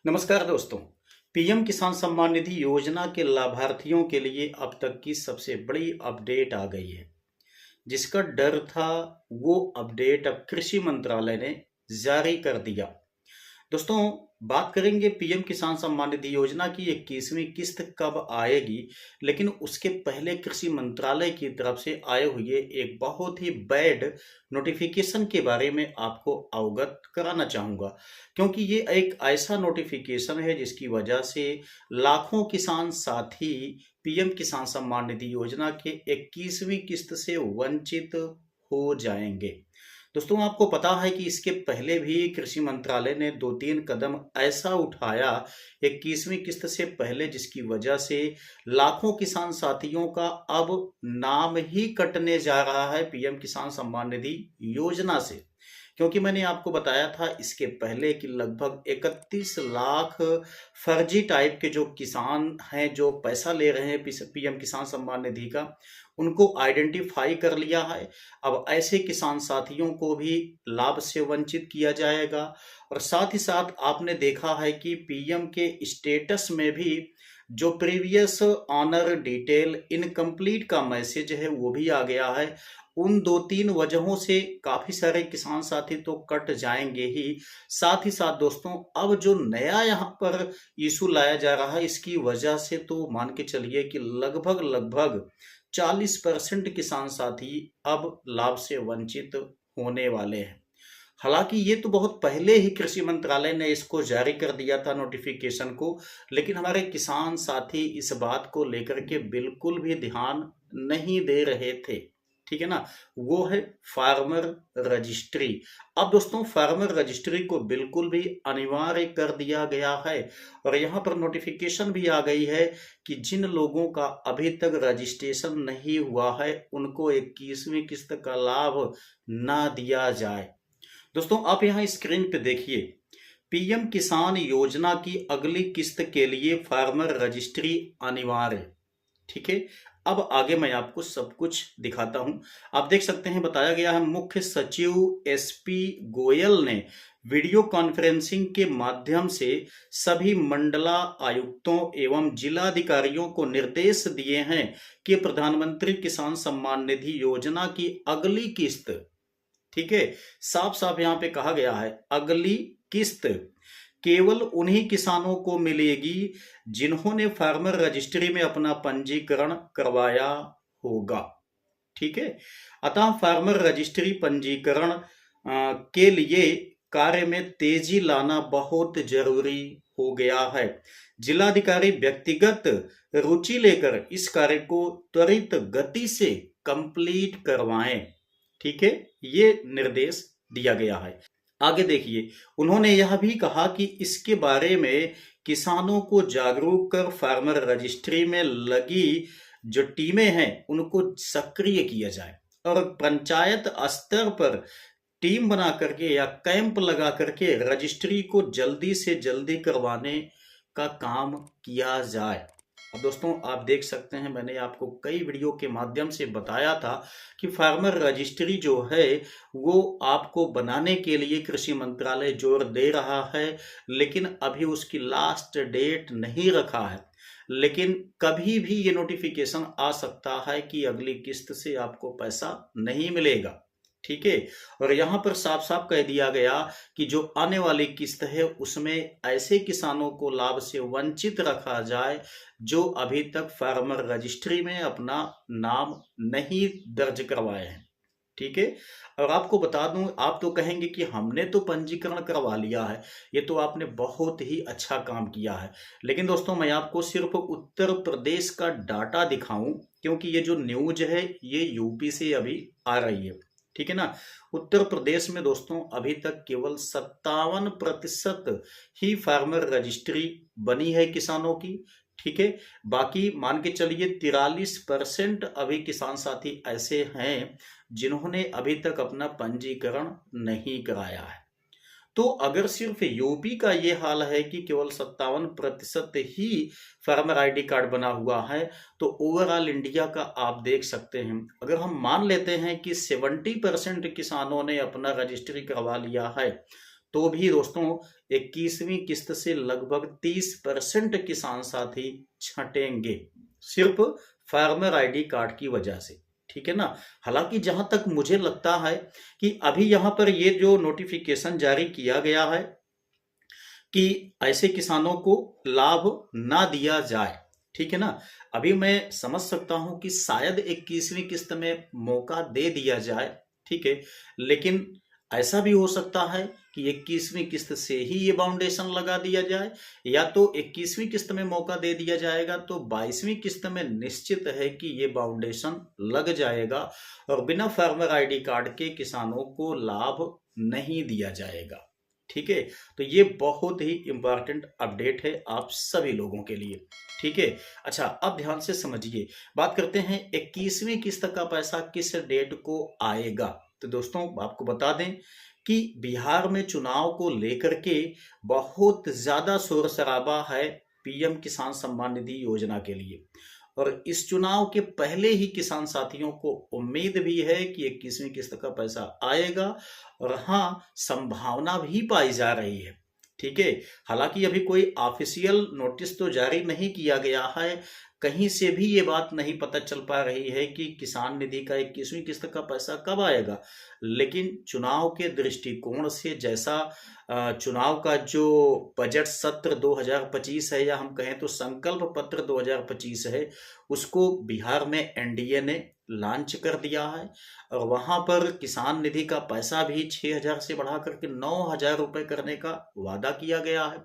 नमस्कार दोस्तों। पीएम किसान सम्मान निधि योजना के लाभार्थियों के लिए अब तक की सबसे बड़ी अपडेट आ गई है। जिसका डर था वो अपडेट अब कृषि मंत्रालय ने जारी कर दिया। दोस्तों, बात करेंगे पीएम किसान सम्मान निधि योजना की 21वीं किस्त कब आएगी। लेकिन उसके पहले कृषि मंत्रालय की तरफ से आए हुए एक बहुत ही बैड नोटिफिकेशन के बारे में आपको अवगत कराना चाहूँगा। क्योंकि ये एक ऐसा नोटिफिकेशन है जिसकी वजह से लाखों किसान साथी पीएम किसान सम्मान निधि योजना के 21वीं किस्त से वंचित हो जाएंगे। दोस्तों, आपको पता है कि इसके पहले भी कृषि मंत्रालय ने 2-3 कदम ऐसा उठाया 21वीं किस्त से पहले, जिसकी वजह से लाखों किसान साथियों का अब नाम ही कटने जा रहा है पीएम किसान सम्मान निधि योजना से। क्योंकि मैंने आपको बताया था इसके पहले कि लगभग 31 लाख फर्जी टाइप के जो किसान हैं जो पैसा ले रहे हैं पीएम किसान सम्मान निधि का, उनको आइडेंटिफाई कर लिया है। अब ऐसे किसान साथियों को भी लाभ से वंचित किया जाएगा। और साथ ही साथ आपने देखा है कि पीएम के स्टेटस में भी जो प्रीवियस ऑनर डिटेल इनकम्प्लीट का मैसेज है वो भी आ गया है। उन 2-3 वजहों से काफी सारे किसान साथी तो कट जाएंगे ही। साथ ही साथ दोस्तों, अब जो नया यहाँ पर इशू लाया जा रहा है इसकी वजह से तो मान के चलिए कि लगभग लगभग 40% किसान साथी अब लाभ से वंचित होने वाले हैं। हालांकि ये तो बहुत पहले ही कृषि मंत्रालय ने इसको जारी कर दिया था नोटिफिकेशन को, लेकिन हमारे किसान साथी इस बात को लेकर के बिल्कुल भी ध्यान नहीं दे रहे थे। ठीक है ना। वो है फार्मर रजिस्ट्री। अब दोस्तों, फार्मर रजिस्ट्री को बिल्कुल भी अनिवार्य कर दिया गया है। और यहाँ पर नोटिफिकेशन भी आ गई है कि जिन लोगों का अभी तक रजिस्ट्रेशन नहीं हुआ है उनको 21वीं किस्त का लाभ ना दिया जाए। दोस्तों, आप यहाँ स्क्रीन पे देखिए, पीएम किसान योजना की अगली किस्त के लिए फार्मर रजिस्ट्री अनिवार्य। ठीक है। अब आगे मैं आपको सब कुछ दिखाता हूं। आप देख सकते हैं बताया गया है, मुख्य सचिव एसपी गोयल ने वीडियो कॉन्फ्रेंसिंग के माध्यम से सभी मंडला आयुक्तों एवं जिलाधिकारियों को निर्देश दिए हैं कि प्रधानमंत्री किसान सम्मान निधि योजना की अगली किस्त, ठीक है, साफ साफ यहां पे कहा गया है अगली किस्त केवल उन्हीं किसानों को मिलेगी जिन्होंने फार्मर रजिस्ट्री में अपना पंजीकरण करवाया होगा। ठीक है। अतः फार्मर रजिस्ट्री पंजीकरण के लिए कार्य में तेजी लाना बहुत जरूरी हो गया है। जिलाधिकारी व्यक्तिगत रुचि लेकर इस कार्य को त्वरित गति से कंप्लीट करवाएं। ठीक है। ये निर्देश दिया गया है। आगे देखिए, उन्होंने यह भी कहा कि इसके बारे में किसानों को जागरूक कर फार्मर रजिस्ट्री में लगी जो टीमें हैं उनको सक्रिय किया जाए और पंचायत स्तर पर टीम बना करके या कैंप लगा करके रजिस्ट्री को जल्दी से जल्दी करवाने का काम किया जाए। अब दोस्तों, आप देख सकते हैं मैंने आपको कई वीडियो के माध्यम से बताया था कि फार्मर रजिस्ट्री जो है वो आपको बनाने के लिए कृषि मंत्रालय जोर दे रहा है, लेकिन अभी उसकी लास्ट डेट नहीं रखा है। लेकिन कभी भी ये नोटिफिकेशन आ सकता है कि अगली किस्त से आपको पैसा नहीं मिलेगा। ठीक है। और यहां पर साफ साफ कह दिया गया कि जो आने वाली किस्त है उसमें ऐसे किसानों को लाभ से वंचित रखा जाए जो अभी तक फार्मर रजिस्ट्री में अपना नाम नहीं दर्ज करवाए हैं। ठीक है। और आपको बता दूं, आप तो कहेंगे कि हमने तो पंजीकरण करवा लिया है, ये तो आपने बहुत ही अच्छा काम किया है। लेकिन दोस्तों, मैं आपको सिर्फ उत्तर प्रदेश का डाटा दिखाऊं, क्योंकि ये जो न्यूज है ये यूपी से अभी आ रही है। ठीक है ना। उत्तर प्रदेश में दोस्तों अभी तक केवल 57% ही फार्मर रजिस्ट्री बनी है किसानों की। ठीक है। बाकी मान के चलिए 43% अभी किसान साथी ऐसे हैं जिन्होंने अभी तक अपना पंजीकरण नहीं कराया है। तो अगर सिर्फ यूपी का ये हाल है कि केवल 57% ही फार्मर आईडी कार्ड बना हुआ है, तो ओवरऑल इंडिया का आप देख सकते हैं। अगर हम मान लेते हैं कि 70% किसानों ने अपना रजिस्ट्री करवा लिया है, तो भी दोस्तों 21वीं किस्त से लगभग 30% किसान साथी छंटेंगे, सिर्फ फार्मर आईडी कार्ड की वजह से। ठीक है ना। हालांकि जहां तक मुझे लगता है कि अभी यहां पर ये जो नोटिफिकेशन जारी किया गया है कि ऐसे किसानों को लाभ ना दिया जाए, ठीक है ना। अभी मैं समझ सकता हूं कि शायद 21वीं किस्त में मौका दे दिया जाए, ठीक है, लेकिन ऐसा भी हो सकता है कि 21वीं किस्त से ही ये बाउंडेशन लगा दिया जाए, या तो 21वीं किस्त में मौका दे दिया जाएगा तो 22वीं किस्त में निश्चित है कि ये बाउंडेशन लग जाएगा और बिना फार्मर आईडी कार्ड के किसानों को लाभ नहीं दिया जाएगा। ठीक है। तो ये बहुत ही इंपॉर्टेंट अपडेट है आप सभी लोगों के लिए। ठीक है। अच्छा, अब ध्यान से समझिए, बात करते हैं 21वीं किस्त का पैसा किस डेट को आएगा। तो दोस्तों आपको बता दें कि बिहार में चुनाव को लेकर के बहुत ज्यादा शोर शराबा है पीएम किसान सम्मान निधि योजना के लिए, और इस चुनाव के पहले ही किसान साथियों को उम्मीद भी है कि 21वीं किस्त का पैसा आएगा, और हाँ, संभावना भी पाई जा रही है। ठीक है। हालांकि अभी कोई ऑफिशियल नोटिस तो जारी नहीं किया गया है, कहीं से भी ये बात नहीं पता चल पा रही है कि किसान निधि का 21वीं किस्त का पैसा कब आएगा, लेकिन चुनाव के दृष्टिकोण से जैसा चुनाव का जो बजट सत्र 2025 है, या हम कहें तो संकल्प पत्र 2025 है, उसको बिहार में एनडीए ने लॉन्च कर दिया है, और वहां पर किसान निधि का पैसा भी 6,000 से बढ़ा करके 9,000 रुपए करने का वादा किया गया है।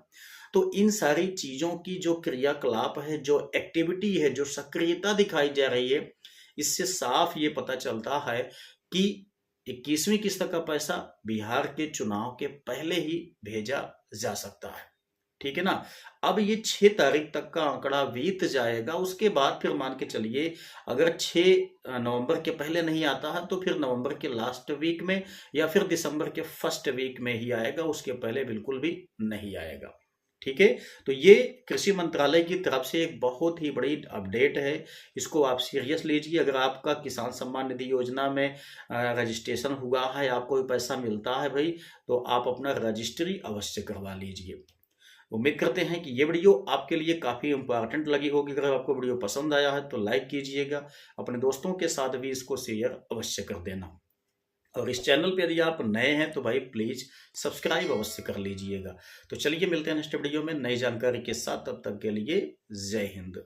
तो इन सारी चीजों की जो क्रियाकलाप है, जो एक्टिविटी है, जो सक्रियता दिखाई जा रही है, इससे साफ ये पता चलता है कि 21वीं किस्त का पैसा बिहार के चुनाव के पहले ही भेजा जा सकता है। ठीक है ना। अब ये 6 तारीख तक का आंकड़ा बीत जाएगा, उसके बाद फिर मान के चलिए अगर 6 नवंबर के पहले नहीं आता है तो फिर नवंबर के लास्ट वीक में या फिर दिसंबर के फर्स्ट वीक में ही आएगा, उसके पहले बिल्कुल भी नहीं आएगा। ठीक है। तो ये कृषि मंत्रालय की तरफ से एक बहुत ही बड़ी अपडेट है, इसको आप सीरियस लीजिए। अगर आपका किसान सम्मान निधि योजना में रजिस्ट्रेशन हुआ है, आपको भी पैसा मिलता है भाई, तो आप अपना रजिस्ट्री अवश्य करवा लीजिए। उम्मीद करते हैं कि ये वीडियो आपके लिए काफ़ी इंपॉर्टेंट लगी होगी। अगर आपको वीडियो पसंद आया है तो लाइक कीजिएगा, अपने दोस्तों के साथ भी इसको शेयर अवश्य कर देना, और इस चैनल पे यदि आप नए हैं तो भाई प्लीज़ सब्सक्राइब अवश्य कर लीजिएगा। तो चलिए मिलते हैं नेक्स्ट वीडियो में नई जानकारी के साथ, तब तक के लिए जय हिंद।